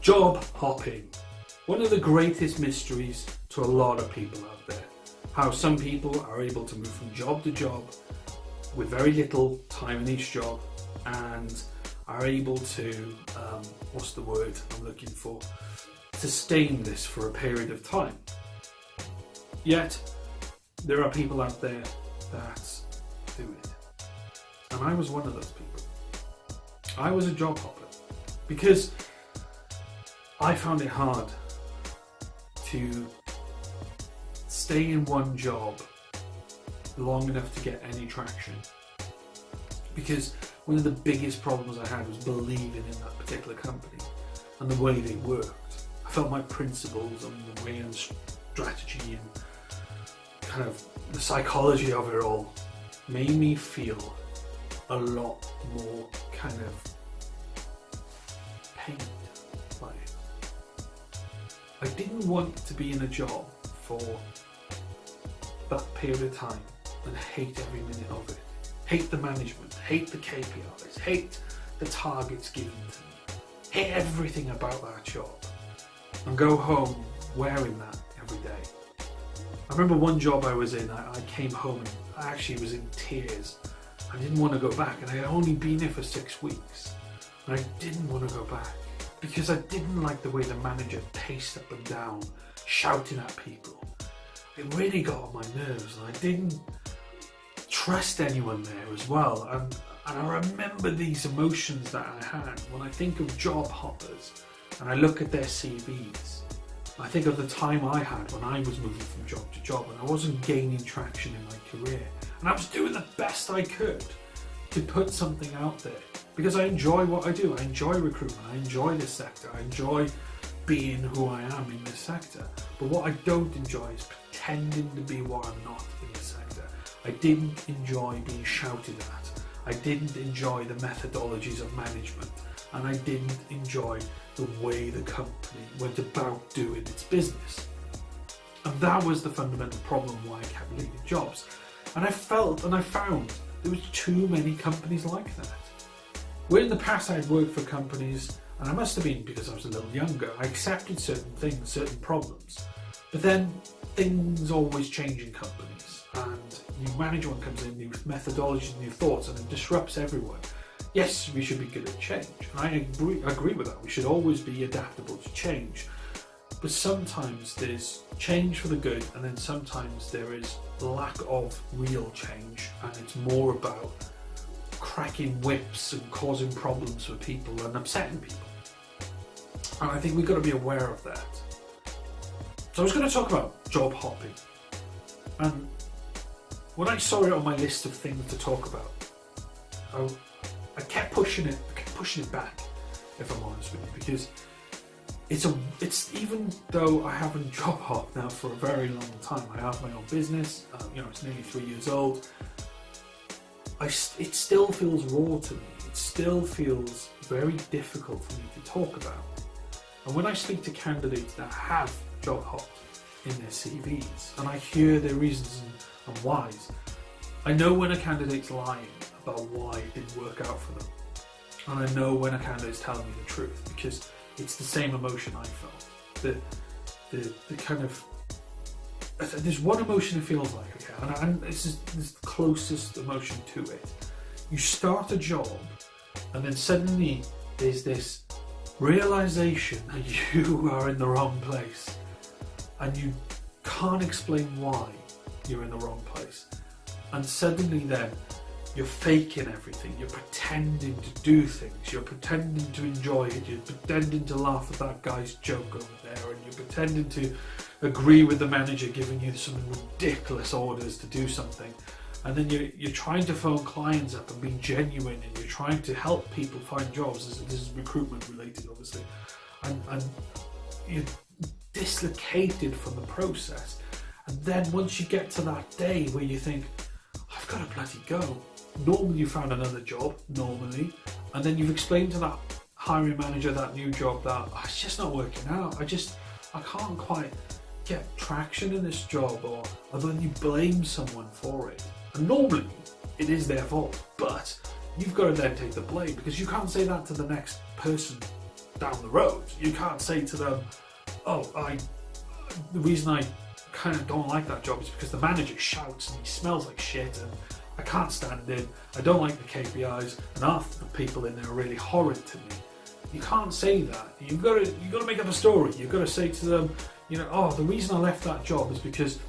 Job hopping. One of the greatest mysteries to a lot of people out there. How some people are able to move from job to job with very little time in each job and are able to, what's the word I'm looking for, sustain this for a period of time. Yet, there are people out there that do it. And I was one of those people. I was a job hopper because I found it hard to stay in one job long enough to get any traction. Because one of the biggest problems I had was believing in that particular company and the way they worked. I felt my principles and the way and strategy and kind of the psychology of it all made me feel a lot more kind of pained by it. I didn't want to be in a job for that period of time and hate every minute of it. Hate the management, hate the KPIs, hate the targets given to me, hate everything about that job, and go home wearing that every day. I remember one job I was in, I came home and I actually was in tears. I didn't want to go back, and I had only been there for 6 weeks, and I didn't want to go back because I didn't like the way the manager paced up and down, shouting at people. It really got on my nerves, and I didn't trust anyone there as well. And I remember these emotions that I had when I think of job hoppers and I look at their CVs. I think of the time I had when I was moving from job to job and I wasn't gaining traction in my career. And I was doing the best I could to put something out there because I enjoy what I do. I enjoy recruitment. I enjoy this sector. I enjoy being who I am in this sector. But what I don't enjoy is pretending to be what I'm not in this sector. I didn't enjoy being shouted at. I didn't enjoy the methodologies of management. And I didn't enjoy the way the company went about doing its business. And that was the fundamental problem why I kept leaving jobs. And I felt and I found there was too many companies like that. Where in the past I had worked for companies, and I must have been because I was a little younger, I accepted certain things, certain problems. But then things always change in companies, and new management comes in, new methodologies, new thoughts, and it disrupts everyone. Yes, we should be good at change, and I agree with that. We should always be adaptable to change. But sometimes there's change for the good, and then sometimes there is lack of real change, and it's more about cracking whips and causing problems for people and upsetting people. And I think we've got to be aware of that. So I was going to talk about job hopping. And when I saw it on my list of things to talk about, I kept pushing it back, if I'm honest with you, because it's even though I haven't job hopped now for a very long time, I have my own business, it's nearly 3 years old, it still feels raw to me. It still feels very difficult for me to talk about. And when I speak to candidates that have job hopped in their CVs, and I hear their reasons and whys, I know when a candidate's lying about why it didn't work out for them. And I know when a candidate's telling me the truth, because it's the same emotion I felt. The kind of, there's one emotion it feels like, okay, and this is the closest emotion to it. You start a job, and then suddenly there's this realization that you are in the wrong place, and you can't explain why you're in the wrong place. And suddenly then you're faking everything, you're pretending to do things, you're pretending to enjoy it, you're pretending to laugh at that guy's joke over there, and you're pretending to agree with the manager giving you some ridiculous orders to do something. And then you're trying to phone clients up and be genuine, and you're trying to help people find jobs. This is recruitment related, obviously. And you're dislocated from the process. And then once you get to that day where you think, I've got to bloody go. Normally you found another job, normally. And then you've explained to that hiring manager, that new job, that it's just not working out. I can't quite get traction in this job, or then you blame someone for it. And normally it is their fault, but you've got to then take the blame, because you can't say that to the next person down the road. You can't say to them, oh, the reason I kind of don't like that job is because the manager shouts and he smells like shit and I can't stand him, I don't like the KPIs, and half the people in there are really horrid to me. You can't say that. You've got to make up a story. You've got to say to them, oh, the reason I left that job is because,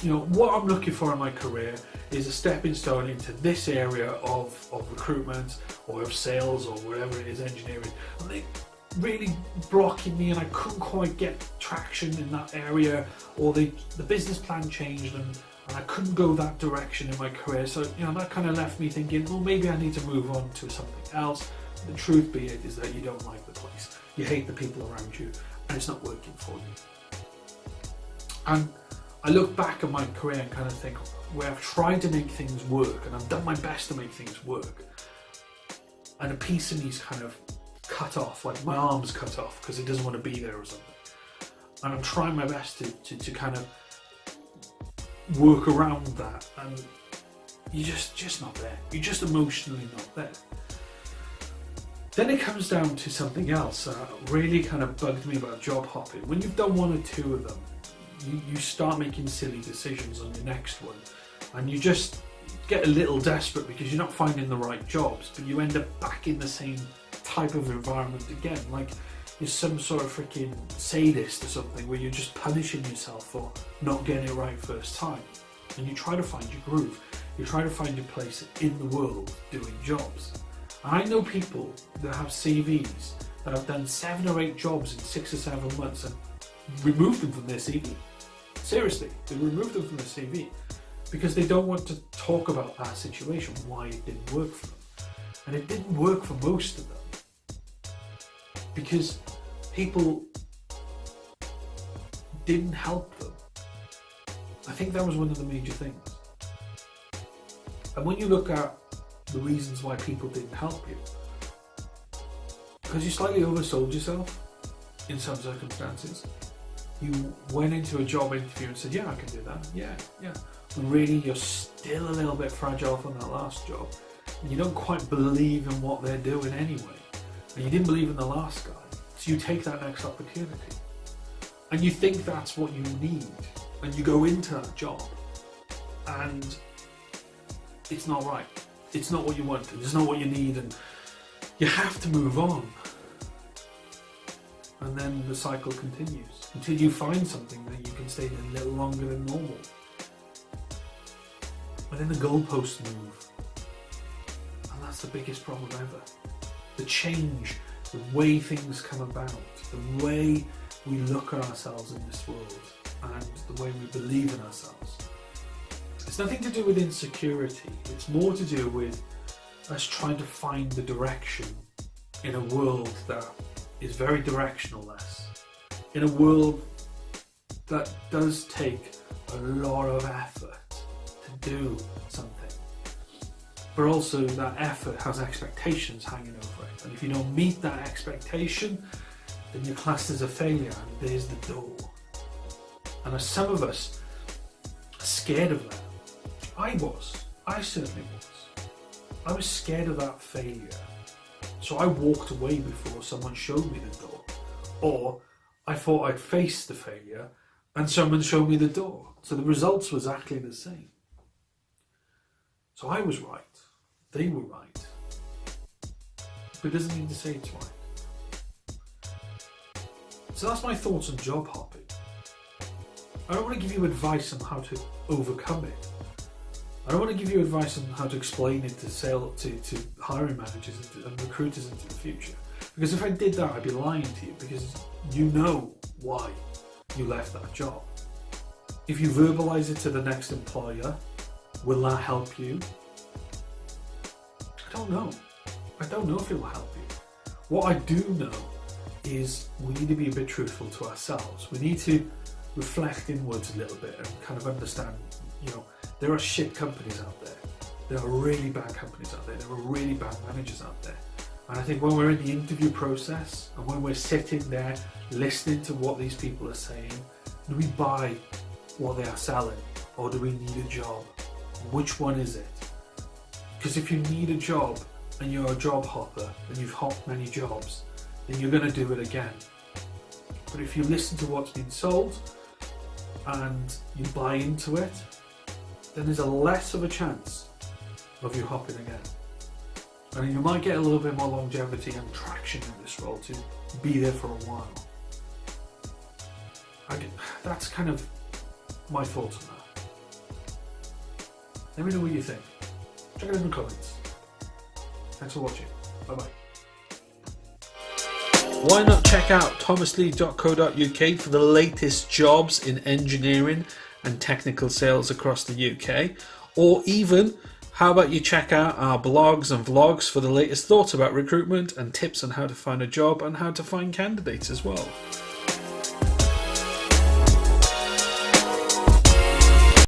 what I'm looking for in my career is a stepping stone into this area of recruitment or of sales or whatever it is, engineering. And they really blocking me and I couldn't quite get traction in that area, or the business plan changed and I couldn't go that direction in my career. So, that kind of left me thinking, well, maybe I need to move on to something else. The truth be it is that you don't like the place. You hate the people around you and it's not working for you. And I look back at my career and kind of think where I've tried to make things work and I've done my best to make things work. And a piece of me's kind of cut off, like my arm's cut off because it doesn't want to be there or something. And I'm trying my best to kind of work around that, and you're just not there. You're just emotionally not there. Then it comes down to something else that really kind of bugged me about job hopping. When you've done one or two of them, you start making silly decisions on your next one, and you just get a little desperate because you're not finding the right jobs, but you end up back in the same type of environment again, like you're some sort of freaking sadist or something where you're just punishing yourself for not getting it right first time. And you try to find your groove. You try to find your place in the world doing jobs. And I know people that have CVs that have done 7 or 8 jobs in 6 or 7 months and removed them from their CV. Seriously, they removed them from their CV because they don't want to talk about that situation, why it didn't work for them. And it didn't work for most of them because people didn't help them. I think that was one of the major things. And when you look at the reasons why people didn't help you, because you slightly oversold yourself in some circumstances. You went into a job interview and said, yeah, I can do that. Yeah. But really, you're still a little bit fragile from that last job. And you don't quite believe in what they're doing anyway. And you didn't believe in the last guy. So you take that next opportunity. And you think that's what you need. And you go into that job. And it's not right. It's not what you want. It's not what you need. And you have to move on. And then the cycle continues until you find something that you can stay in a little longer than normal. And then the goalposts move. And that's the biggest problem ever. The change, the way things come about, the way we look at ourselves in this world, and the way we believe in ourselves. It's nothing to do with insecurity. It's more to do with us trying to find the direction in a world that is very directionless, in a world that does take a lot of effort to do something, but also that effort has expectations hanging over it, and if you don't meet that expectation, then you're classed as a failure, and there's the door. And as some of us are scared of that, I certainly was. I was scared of that failure. So I walked away before someone showed me the door. Or I thought I'd face the failure and someone showed me the door. So the results were exactly the same. So I was right. They were right. But it doesn't mean to say it's right. So that's my thoughts on job hopping. I don't want to give you advice on how to overcome it. I don't want to give you advice on how to explain it to hiring managers and recruiters into the future. Because if I did that, I'd be lying to you, because you know why you left that job. If you verbalize it to the next employer, will that help you? I don't know. I don't know if it will help you. What I do know is we need to be a bit truthful to ourselves. We need to reflect inwards a little bit and kind of understand, there are shit companies out there. There are really bad companies out there. There are really bad managers out there. And I think when we're in the interview process and when we're sitting there listening to what these people are saying, do we buy what they are selling, or do we need a job? Which one is it? Because if you need a job and you're a job hopper and you've hopped many jobs, then you're going to do it again. But if you listen to what's been sold and you buy into it, then there's a less of a chance of you hopping again. And you might get a little bit more longevity and traction in this role to be there for a while. That's kind of my thoughts on that. Let me know what you think. Check it in the comments. Thanks for watching. Bye bye. Why not check out thomaslee.co.uk for the latest jobs in engineering and technical sales across the UK? Or even, how about you check out our blogs and vlogs for the latest thoughts about recruitment and tips on how to find a job and how to find candidates as well.